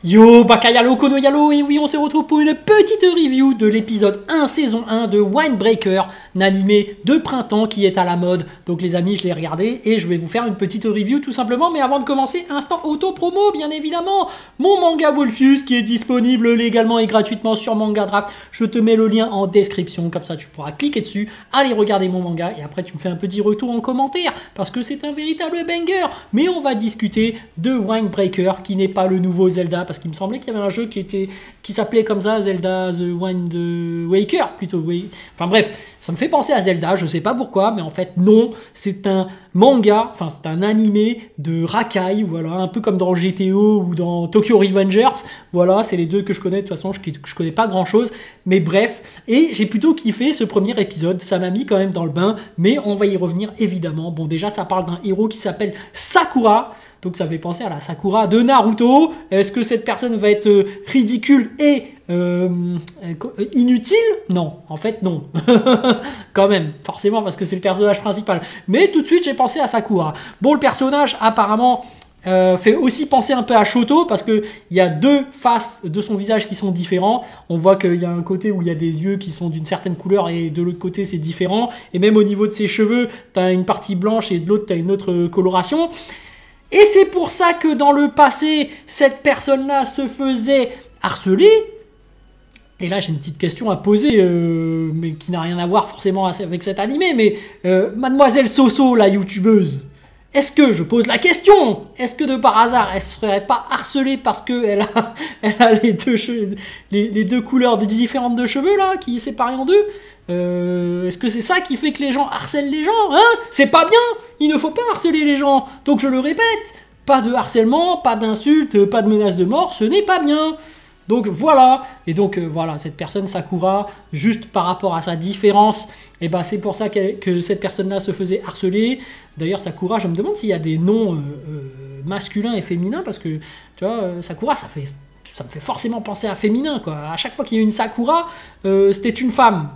Yo, Bakayalo, Konoyalo, et oui, on se retrouve pour une petite review de l'épisode 1, saison 1 de Winebreaker, un animé de printemps qui est à la mode. Donc les amis, je l'ai regardé et je vais vous faire une petite review tout simplement. Mais avant de commencer, instant auto-promo, bien évidemment, mon manga Wolfius qui est disponible légalement et gratuitement sur Manga Draft. Je te mets le lien en description, comme ça tu pourras cliquer dessus, aller regarder mon manga et après tu me fais un petit retour en commentaire parce que c'est un véritable banger. Mais on va discuter de Winebreaker qui n'est pas le nouveau Zelda, parce qu'il me semblait qu'il y avait un jeu qui s'appelait comme ça, Zelda The Wind Waker, plutôt. Oui. Enfin bref, ça me fait penser à Zelda, je sais pas pourquoi, mais en fait non, c'est un manga, enfin c'est un animé de racaille, voilà, un peu comme dans GTO ou dans Tokyo Revengers, voilà, c'est les deux que je connais, de toute façon je connais pas grand chose, mais bref, et j'ai plutôt kiffé ce premier épisode, ça m'a mis quand même dans le bain, mais on va y revenir évidemment. Bon, déjà ça parle d'un héros qui s'appelle Sakura, donc ça fait penser à la Sakura de Naruto. Est-ce que cette personne va être ridicule et inutile? Non, en fait non. Quand même, forcément, parce que c'est le personnage principal. Mais tout de suite j'ai pensé à Sakura. Bon, le personnage apparemment fait aussi penser un peu à Shoto, parce qu'il y a deux faces de son visage qui sont différents. On voit qu'il y a un côté où il y a des yeux qui sont d'une certaine couleur et de l'autre côté c'est différent. Et même au niveau de ses cheveux, tu as une partie blanche et de l'autre tu as une autre coloration. Et c'est pour ça que dans le passé, cette personne-là se faisait harceler. Et là, j'ai une petite question à poser, mais qui n'a rien à voir forcément avec cet animé. Mais Mademoiselle Soso, la youtubeuse, est-ce que, je pose la question, est-ce que de par hasard, elle ne serait pas harcelée parce qu'elle a les deux couleurs différentes de cheveux, là, qui séparent en deux? Est-ce que c'est ça qui fait que les gens harcèlent les gens, hein? C'est pas bien. Il ne faut pas harceler les gens. Donc je le répète, pas de harcèlement, pas d'insultes, pas de menaces de mort, ce n'est pas bien. Donc voilà. Et donc voilà, cette personne Sakura, juste par rapport à sa différence, et ben c'est pour ça que cette personne-là se faisait harceler. D'ailleurs Sakura, je me demande s'il y a des noms masculins et féminins, parce que tu vois, Sakura, ça me fait forcément penser à féminin, quoi. À chaque fois qu'il y a une Sakura, c'était une femme.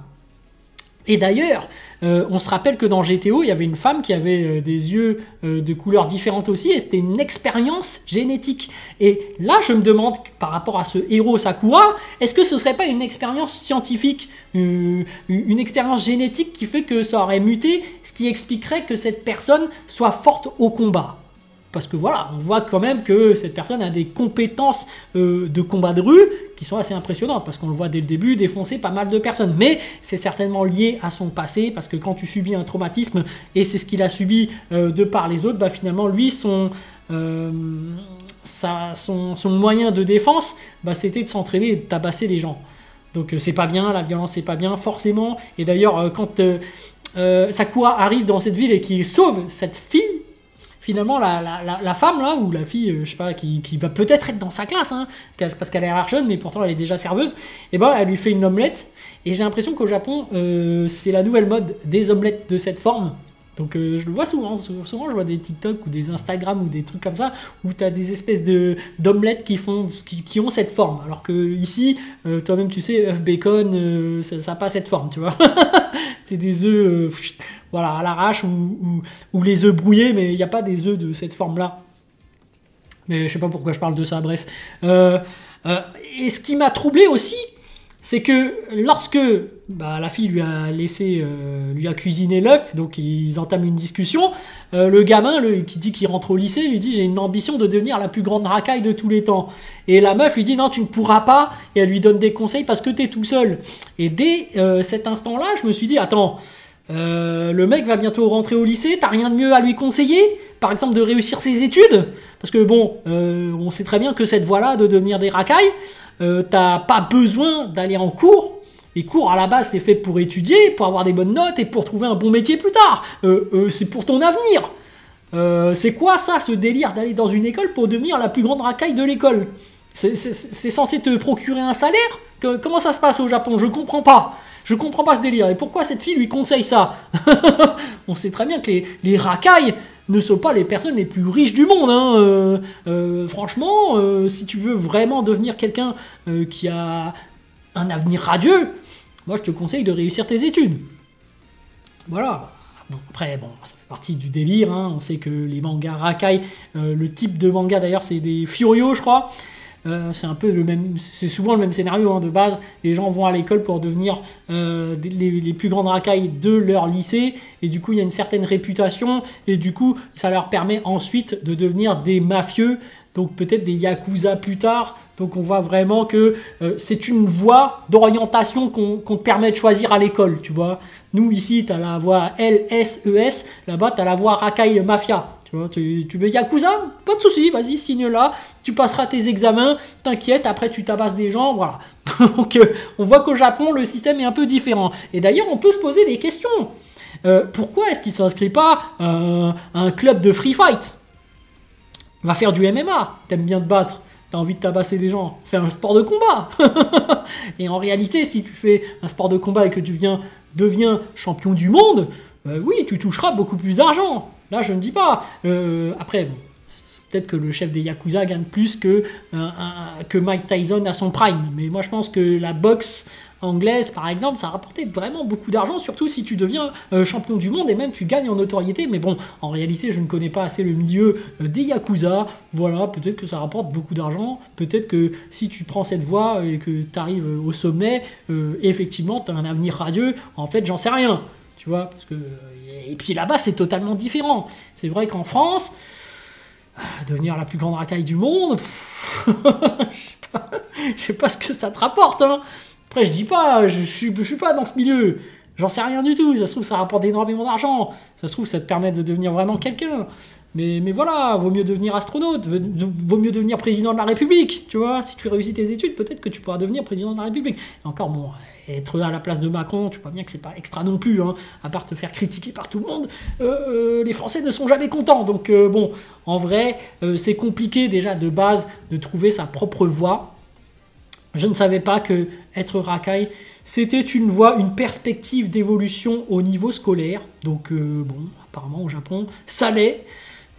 Et d'ailleurs, on se rappelle que dans GTO, il y avait une femme qui avait des yeux de couleurs différentes aussi, et c'était une expérience génétique. Et là, je me demande, par rapport à ce héros Sakura, est-ce que ce serait pas une expérience scientifique, une expérience génétique qui fait que ça aurait muté, ce qui expliquerait que cette personne soit forte au combat? Parce que voilà, on voit quand même que cette personne a des compétences de combat de rue qui sont assez impressionnantes, parce qu'on le voit dès le début défoncer pas mal de personnes. Mais c'est certainement lié à son passé, parce que quand tu subis un traumatisme, et c'est ce qu'il a subi de par les autres, bah finalement lui, son moyen de défense, bah, c'était de s'entraîner et de tabasser les gens. Donc c'est pas bien, la violence c'est pas bien, forcément. Et d'ailleurs, quand Sakura arrive dans cette ville et qu'il sauve cette fille, finalement, la femme, là, ou la fille, je sais pas, qui va peut-être être dans sa classe, hein, parce qu'elle a l'air jeune, mais pourtant elle est déjà serveuse, et ben elle lui fait une omelette. Et j'ai l'impression qu'au Japon, c'est la nouvelle mode des omelettes de cette forme. Donc je le vois souvent, souvent je vois des TikTok ou des Instagram ou des trucs comme ça, où tu as des espèces d'omelettes qui ont cette forme. Alors que ici, toi-même tu sais, œuf bacon, ça n'a pas cette forme, tu vois. C'est des œufs voilà, à l'arrache ou les œufs brouillés, mais il n'y a pas des œufs de cette forme-là. Mais je sais pas pourquoi je parle de ça, bref. Et ce qui m'a troublé aussi, c'est que lorsque la fille lui a cuisiné l'œuf, donc ils entament une discussion, le gamin qui dit qu'il rentre au lycée lui dit: j'ai une ambition de devenir la plus grande racaille de tous les temps. Et la meuf lui dit: non, tu ne pourras pas, et elle lui donne des conseils parce que t'es tout seul. Et dès cet instant-là, je me suis dit: attends, le mec va bientôt rentrer au lycée, t'as rien de mieux à lui conseiller, par exemple de réussir ses études, parce que bon, on sait très bien que cette voie-là de devenir des racailles, t'as pas besoin d'aller en cours. Les cours à la base c'est fait pour étudier, pour avoir des bonnes notes et pour trouver un bon métier plus tard. C'est pour ton avenir. C'est quoi ça, ce délire d'aller dans une école pour devenir la plus grande racaille de l'école? C'est censé te procurer un salaire? Comment ça se passe au Japon? Je comprends pas. Je comprends pas ce délire. Et pourquoi cette fille lui conseille ça? On sait très bien que les racailles ne sont pas les personnes les plus riches du monde, hein. Franchement, si tu veux vraiment devenir quelqu'un qui a un avenir radieux, moi je te conseille de réussir tes études. Voilà. Bon, après, bon, ça fait partie du délire, hein. On sait que les mangas racailles, le type de manga d'ailleurs c'est des Furio, je crois. c'est un peu le même, c'est souvent le même scénario hein, de base. Les gens vont à l'école pour devenir les plus grandes racailles de leur lycée, et du coup il y a une certaine réputation, et du coup ça leur permet ensuite de devenir des mafieux, donc peut-être des yakuza plus tard. Donc on voit vraiment que c'est une voie d'orientation qu'on te permet de choisir à l'école, tu vois. Nous ici, tu as la voie LSES, là-bas tu as la voie Rakai Mafia. Tu vois, tu veux yakuza? Pas de souci, vas-y, signe là, tu passeras tes examens, t'inquiète, après tu tabasses des gens, voilà. Donc on voit qu'au Japon, le système est un peu différent. Et d'ailleurs, on peut se poser des questions. Pourquoi est-ce qu'il ne s'inscrit pas à un club de free fight? Va faire du MMA, t'aimes bien te battre, t'as envie de tabasser des gens, fais un sport de combat. Et en réalité, si tu fais un sport de combat et que tu deviens champion du monde, oui, tu toucheras beaucoup plus d'argent. Là, je ne dis pas. Après, bon, peut-être que le chef des Yakuza gagne plus que Mike Tyson à son prime. Mais moi, je pense que la boxe anglaise, par exemple, ça rapportait vraiment beaucoup d'argent, surtout si tu deviens champion du monde et même tu gagnes en notoriété. Mais bon, en réalité, je ne connais pas assez le milieu des Yakuza. Voilà, peut-être que ça rapporte beaucoup d'argent. Peut-être que si tu prends cette voie et que tu arrives au sommet, effectivement, tu as un avenir radieux. En fait, j'en sais rien. Tu vois, parce que... Et puis là-bas, c'est totalement différent. C'est vrai qu'en France, devenir la plus grande racaille du monde, je sais pas ce que ça te rapporte, hein. Après, je dis pas, je suis pas dans ce milieu. J'en sais rien du tout. Ça se trouve, ça rapporte énormément d'argent. Ça se trouve, ça te permet de devenir vraiment quelqu'un. Mais voilà, vaut mieux devenir astronaute, vaut mieux devenir président de la République, tu vois. Si tu réussis tes études, peut-être que tu pourras devenir président de la République. Et encore, bon, être à la place de Macron, tu vois bien que c'est pas extra non plus, hein, à part te faire critiquer par tout le monde. Les Français ne sont jamais contents. Donc, bon, en vrai, c'est compliqué déjà de base de trouver sa propre voie. Je ne savais pas que être racaille, c'était une voie, une perspective d'évolution au niveau scolaire. Donc, bon, apparemment au Japon, ça l'est.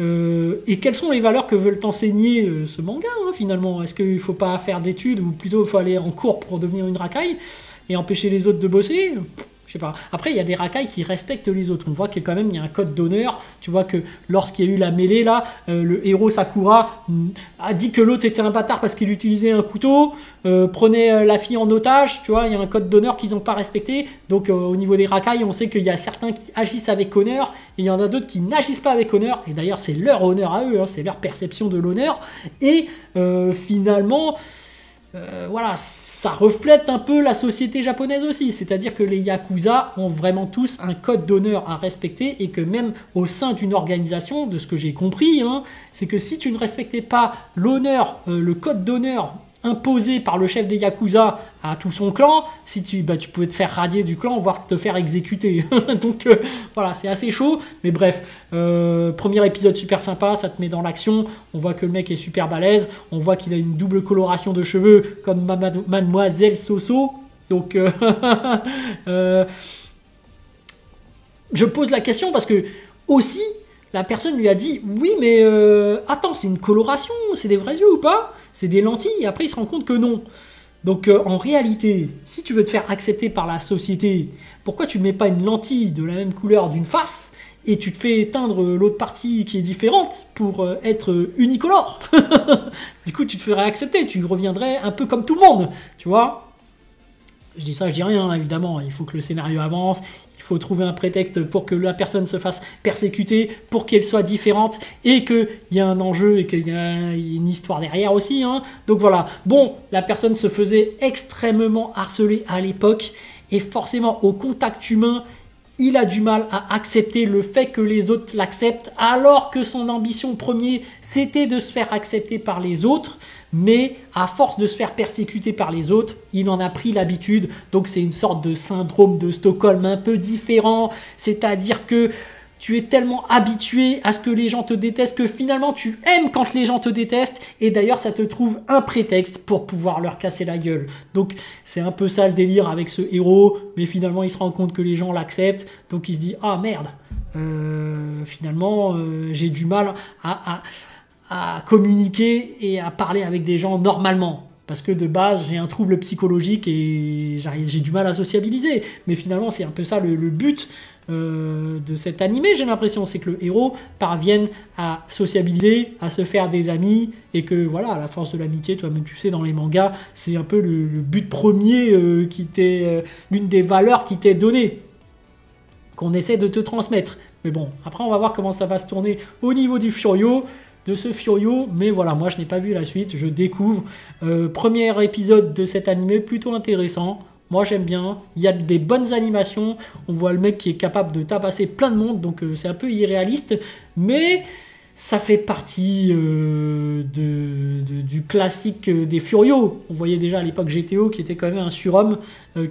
Et quelles sont les valeurs que veulent enseigner ce manga, hein, finalement? Est-ce qu'il ne faut pas faire d'études, ou plutôt il faut aller en cours pour devenir une racaille et empêcher les autres de bosser? Je sais pas. Après, il y a des racailles qui respectent les autres. On voit que quand même, il y a un code d'honneur. Tu vois que lorsqu'il y a eu la mêlée, là, le héros Sakura a dit que l'autre était un bâtard parce qu'il utilisait un couteau, prenait la fille en otage. Tu vois, il y a un code d'honneur qu'ils n'ont pas respecté. Donc, au niveau des racailles, on sait qu'il y a certains qui agissent avec honneur et il y en a d'autres qui n'agissent pas avec honneur. Et d'ailleurs, c'est leur honneur à eux, hein, c'est leur perception de l'honneur. Et finalement... voilà, ça reflète un peu la société japonaise aussi, c'est-à-dire que les Yakuza ont vraiment tous un code d'honneur à respecter et que même au sein d'une organisation, de ce que j'ai compris, hein, c'est que si tu ne respectais pas l'honneur, le code d'honneur imposé par le chef des Yakuza à tout son clan, si tu pouvais te faire radier du clan, voire te faire exécuter. Donc voilà, c'est assez chaud, mais bref, premier épisode super sympa, ça te met dans l'action, on voit que le mec est super balèze, on voit qu'il a une double coloration de cheveux comme Mademoiselle Soso, donc je pose la question parce que aussi, la personne lui a dit « Oui, mais attends, c'est une coloration, c'est des vrais yeux ou pas? C'est des lentilles ?» Et après, il se rend compte que non. Donc, en réalité, si tu veux te faire accepter par la société, pourquoi tu ne mets pas une lentille de la même couleur d'une face et tu te fais éteindre l'autre partie qui est différente pour être unicolore? Du coup, tu te ferais accepter, tu reviendrais un peu comme tout le monde, tu vois? Je dis ça, je dis rien, évidemment, il faut que le scénario avance. Il faut trouver un prétexte pour que la personne se fasse persécuter, pour qu'elle soit différente et qu'il y a un enjeu et qu'il y a une histoire derrière aussi, hein. Donc voilà, bon, la personne se faisait extrêmement harceler à l'époque et forcément au contact humain, il a du mal à accepter le fait que les autres l'acceptent alors que son ambition première, c'était de se faire accepter par les autres. Mais à force de se faire persécuter par les autres, il en a pris l'habitude. Donc c'est une sorte de syndrome de Stockholm un peu différent. C'est-à-dire que tu es tellement habitué à ce que les gens te détestent que finalement tu aimes quand les gens te détestent. Et d'ailleurs ça te trouve un prétexte pour pouvoir leur casser la gueule. Donc c'est un peu ça le délire avec ce héros. Mais finalement il se rend compte que les gens l'acceptent. Donc il se dit « Ah merde, finalement j'ai du mal à communiquer et à parler avec des gens normalement. » parce que de base j'ai un trouble psychologique et j'ai du mal à sociabiliser. Mais finalement c'est un peu ça le but de cet animé, j'ai l'impression, c'est que le héros parvienne à sociabiliser, à se faire des amis, et que voilà, à la force de l'amitié, toi-même tu sais, dans les mangas, c'est un peu le but premier l'une des valeurs qui t'est donnée, qu'on essaie de te transmettre. Mais bon, après on va voir comment ça va se tourner au niveau du Furio, de ce Furio, mais voilà, moi je n'ai pas vu la suite, je découvre. Premier épisode de cet animé, plutôt intéressant. Moi j'aime bien, il y a des bonnes animations, on voit le mec qui est capable de tabasser plein de monde, donc c'est un peu irréaliste, mais ça fait partie du classique des Furios. On voyait déjà à l'époque GTO qui était quand même un surhomme,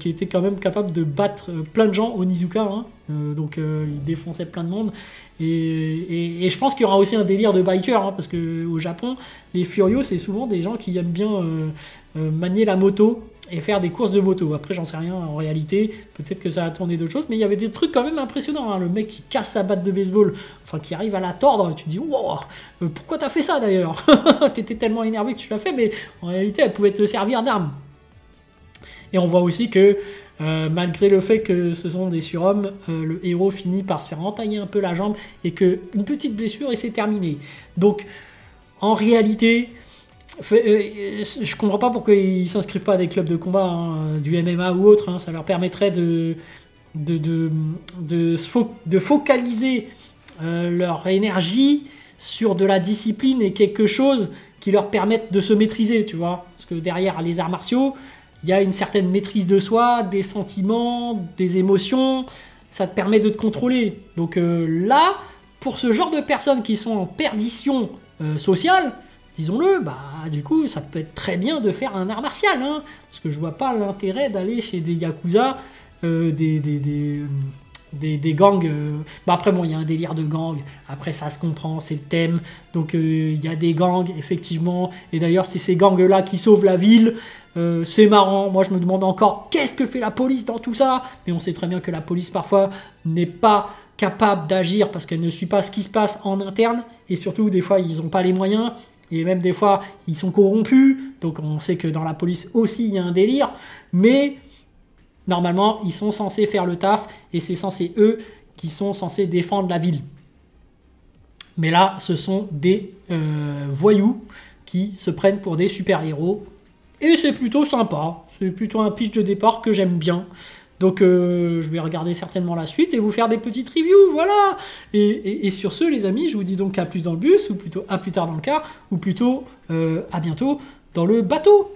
qui était quand même capable de battre plein de gens au Onizuka, hein. Donc il défonçait plein de monde. Et je pense qu'il y aura aussi un délire de biker, hein, parce qu'au Japon, les Furios, c'est souvent des gens qui aiment bien manier la moto et faire des courses de moto. Après, j'en sais rien en réalité, peut-être que ça a tourné d'autres choses, mais il y avait des trucs quand même impressionnants, hein. Le mec qui casse sa batte de baseball, enfin qui arrive à la tordre, et tu te dis wow, pourquoi t'as fait ça d'ailleurs? T'étais tellement énervé que tu l'as fait, mais en réalité elle pouvait te servir d'arme. Et on voit aussi que malgré le fait que ce sont des surhommes, le héros finit par se faire entailler un peu la jambe et qu'une petite blessure et c'est terminé. Donc en réalité, je comprends pas pourquoi ils s'inscrivent pas à des clubs de combat, hein, du MMA ou autre, hein. Ça leur permettrait de focaliser leur énergie sur de la discipline et quelque chose qui leur permette de se maîtriser, tu vois. Parce que derrière les arts martiaux, il y a une certaine maîtrise de soi, des sentiments, des émotions, ça te permet de te contrôler. Donc là, pour ce genre de personnes qui sont en perdition sociale, disons-le, bah du coup ça peut être très bien de faire un art martial, hein, parce que je vois pas l'intérêt d'aller chez des yakuza, des gangs. Bah après bon, il y a un délire de gang, après ça se comprend, c'est le thème, donc il y a des gangs effectivement, et d'ailleurs c'est ces gangs là qui sauvent la ville. C'est marrant, moi je me demande encore qu'est-ce que fait la police dans tout ça, mais on sait très bien que la police parfois n'est pas capable d'agir parce qu'elle ne suit pas ce qui se passe en interne, et surtout des fois ils n'ont pas les moyens. Et même des fois, ils sont corrompus. Donc on sait que dans la police aussi, il y a un délire. Mais normalement, ils sont censés faire le taf. Et c'est censé eux qui sont censés défendre la ville. Mais là, ce sont des voyous qui se prennent pour des super-héros. Et c'est plutôt sympa. C'est plutôt un pitch de départ que j'aime bien. Donc je vais regarder certainement la suite et vous faire des petites reviews, voilà. Et sur ce, les amis, je vous dis donc à plus dans le bus, ou plutôt à plus tard dans le car, ou plutôt à bientôt dans le bateau.